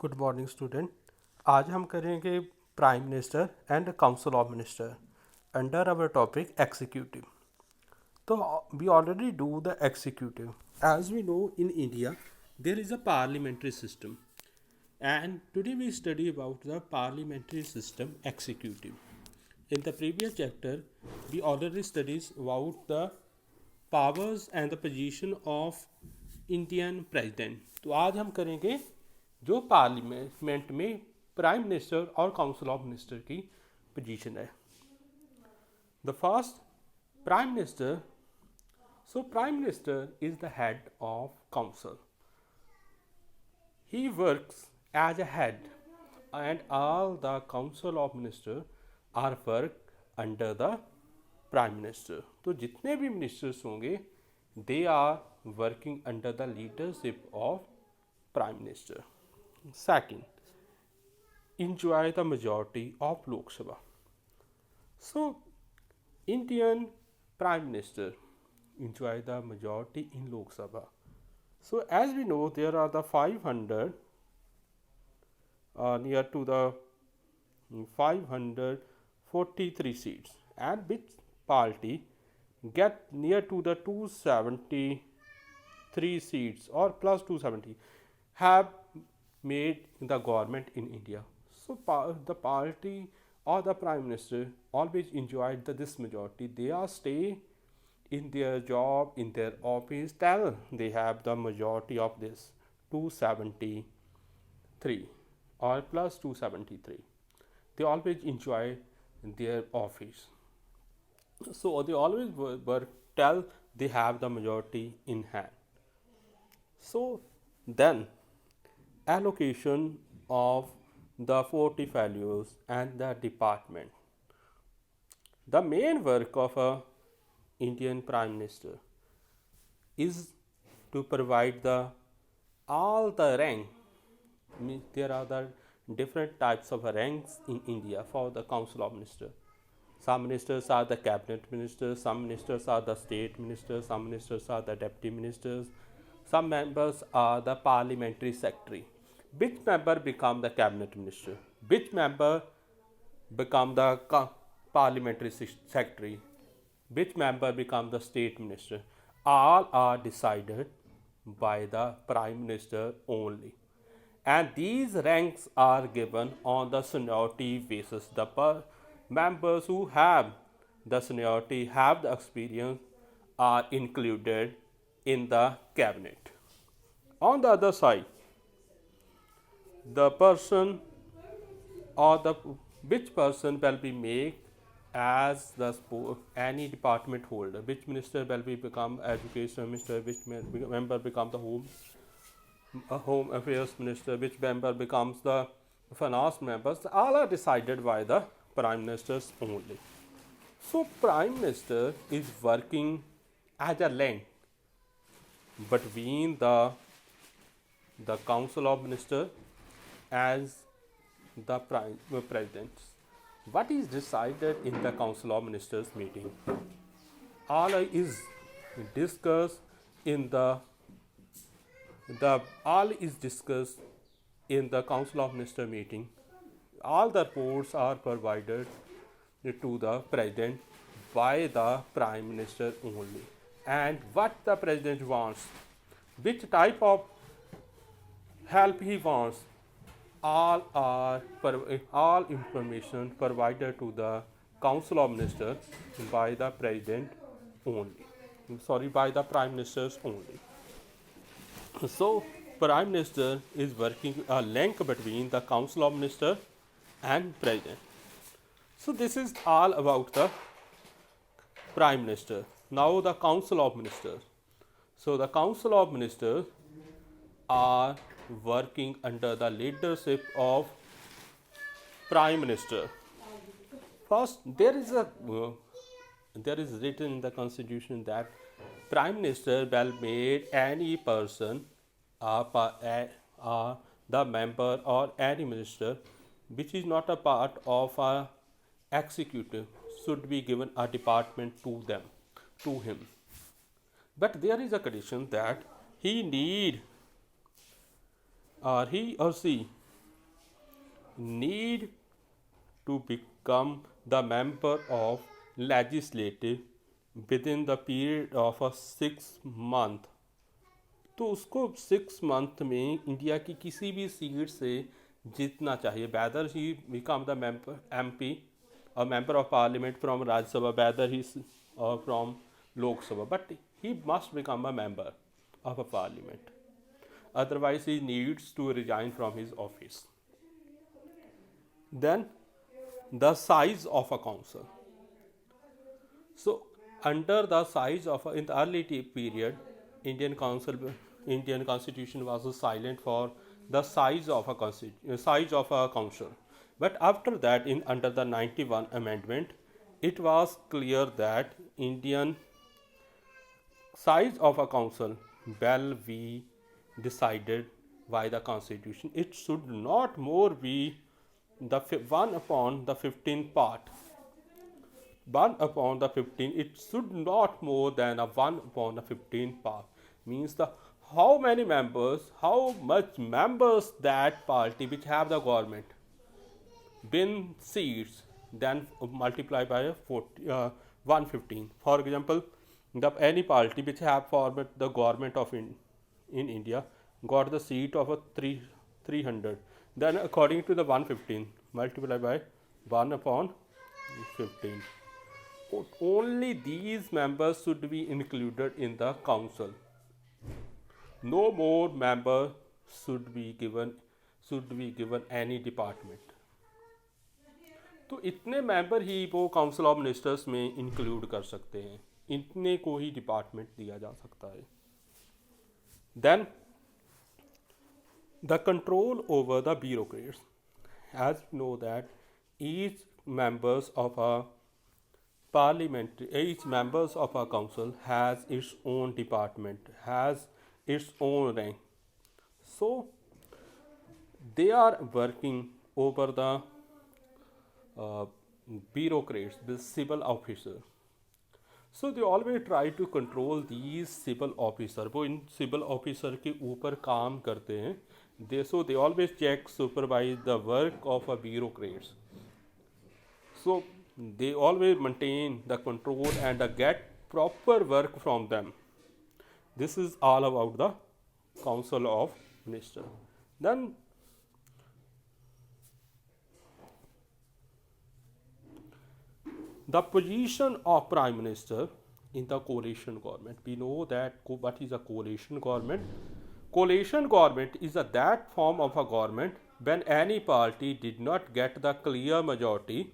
Good morning student. आज हम करेंगे prime minister and council of minister under our topic executive. तो we already do the executive. As we know in India there is a parliamentary system and today we study about the parliamentary system executive. In the previous chapter we already studied about the powers and the position of Indian president. तो आज हम करेंगे जो parliament में prime minister और council of minister की position है। The first prime minister. So prime minister is the head of council. He works as a head and all the council of minister are work under the prime minister. तो जितने भी ministers होंगे they are working under the leadership of prime minister. Second, enjoy the majority of Lok Sabha. So Indian prime minister enjoy the majority in Lok Sabha. So as we know there are the 500 near to the 543 seats, and which party get near to the 273 seats or plus 270 have made the government in India. So the party or the prime minister always enjoyed this majority. They are stay in their job, in their office till they have the majority of this 273 or plus 273. They always enjoy their office. So they always work till they have the majority in hand. So then allocation of the 40 values and the department. The main work of a Indian Prime Minister is to provide the all the rank. There are the different types of ranks in India for the Council of Ministers. Some ministers are the cabinet ministers, some ministers are the state ministers, some ministers are the deputy ministers, some members are the parliamentary secretary. Which member become the cabinet minister? Which member become the parliamentary secretary? Which member become the state minister? All are decided by the prime minister only, and these ranks are given on the seniority basis. The members who have the seniority, have the experience, are included in the cabinet. On the other side, the person or the which person will be made as the any department holder. Which minister will be become education minister, which member become the home affairs minister, which member becomes the finance members. All are decided by the prime ministers only. So prime minister is working as a link between the council of minister as the presidents. What is decided in the Council of Ministers meeting? All is discussed in the all is discussed in the Council of Ministers meeting. All the reports are provided to the president by the prime minister only. And what the president wants, which type of help he wants, all information provided to the Council of Ministers by the President only. By the Prime Ministers only. So Prime Minister is working a link between the Council of Ministers and President. So this is all about the Prime Minister. Now the Council of Ministers. So the Council of Ministers are working under the leadership of Prime Minister. First, there is written in the Constitution that Prime Minister will make any person, the member or any minister which is not a part of a executive should be given a department to him. But there is a condition that he or she need to become the member of legislative within the period of a 6 month. तो उसको 6 month में India की किसी भी seat से जीतना चाहिए, whether he become the member MP, a member of parliament from Rajya Sabha, whether he from Lok Sabha, but he must become a member of a parliament, otherwise he needs to resign from his office. Then the size of a council. So under the size of in the early period, Indian Constitution was silent for the size of a council. But after that, in under the 91 amendment, it was clear that Indian size of a council will be decided by the Constitution. It should not more be the 1 upon the 15th part. 1 upon the 15, it should not more than a 1 upon the 15th part. Means the how many members, how much members that party which have the government win seats, then multiply by 115. For example, any party which have formed the government of in India got the seat of a 300. Then according to the 115 multiply by 1 upon 15. Only these members should be included in the council. No more member should be given any department. तो इतने member ही वो council of ministers में include कर सकते हैं, इतने को ही department दिया जा सकता है. Then the control over the bureaucrats. As know that each members of a parliament, each members of a council has its own department, has its own rank. So they are working over the bureaucrats, the civil officer. So they always try to control these civil officer. वो इन civil officer के ऊपर काम करते हैं. They always check, supervise the work of a bureaucrats. So they always maintain the control and get proper work from them. This is all about the Council of Ministers. Then the position of Prime Minister in the coalition government. We know that what is a coalition government. Coalition government is that form of a government when any party did not get the clear majority.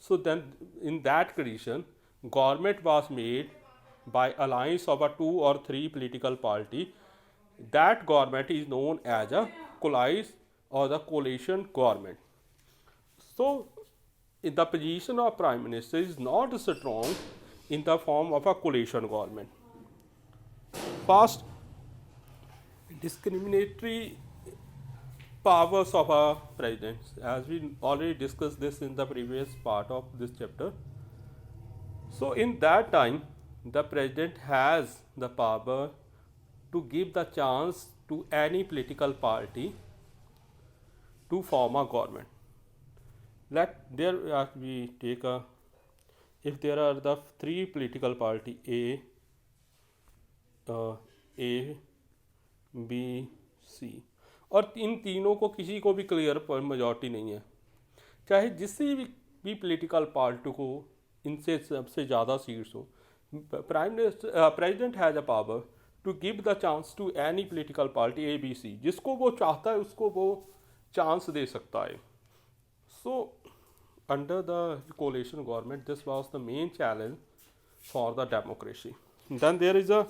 So then in that condition, government was made by alliance of a 2 or 3 political party. That government is known as a coalition or the coalition government. So the position of Prime Minister is not strong in the form of a coalition government. First, discriminatory powers of a president, as we already discussed this in the previous part of this chapter. So in that time, the president has the power to give the chance to any political party to form a government. We take a, if there are the 3 political party A, B, C, और इन तीनों को किसी को भी clear majority नहीं है, चाहे जिससे भी पॉलिटिकल पार्टी को इनसे सबसे ज़्यादा सीट्स हो, president has a power to give the chance to any political party A B C, जिसको वो चाहता है उसको वो चांस दे सकता है. So under the coalition government this was the main challenge for the democracy. Then there is a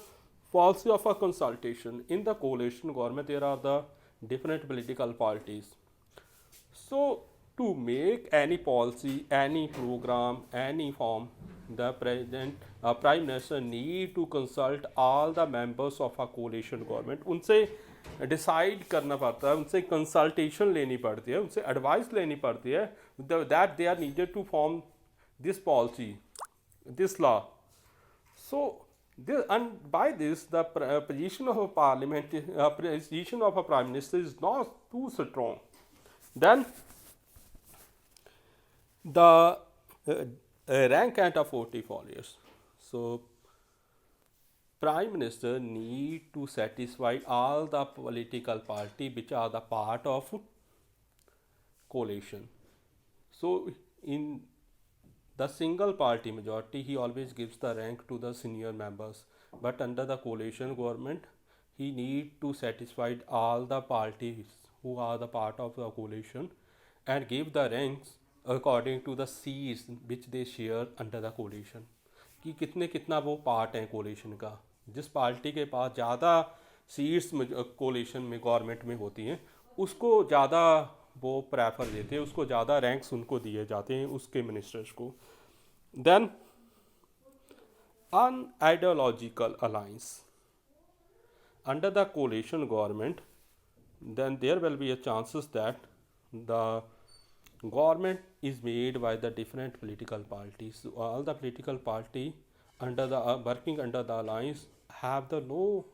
policy of a consultation. In the coalition government there are the different political parties. So to make any policy, any program, any form, the president, prime minister need to consult all the members of a coalition government. उनसे decide करना पड़ता है, उनसे consultation लेनी पड़ती है, उनसे advice लेनी पड़ती है that they are needed to form this policy, this law. So and by this, the position of a parliament, position of a prime minister is not too strong. Then The rank and a portfolios. So prime minister need to satisfy all the political party which are the part of coalition. So in the single party majority, he always gives the rank to the senior members. But under the coalition government, he need to satisfy all the parties who are the part of the coalition and give the ranks according to the seats which they share under the coalition. कि कितने कितना वो part है collision का, जिस party के पास ज़्यादा seats collision में गवर्नमेंट में होती हैं उसको ज़्यादा वो प्रेफर देते हैं, उसको ज़्यादा रैंक्स उनको दिए जाते हैं उसके मिनिस्टर्स को. Then an ideological alliance under the coalition government, then there will be a chances that the government is made by the different political parties. So all the political party under the working under the alliance have the no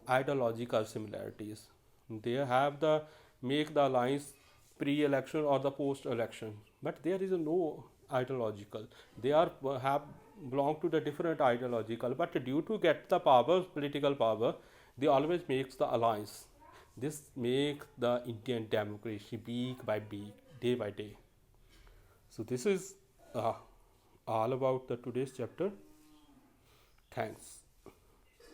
ideological similarities. They have the make the alliance pre-election or the post-election, but there is a no ideological. They are have belong to the different ideological, but due to get the power, political power, they always makes the alliance. This makes the Indian democracy week by week, day by day. So this is all about the today's chapter. Thanks.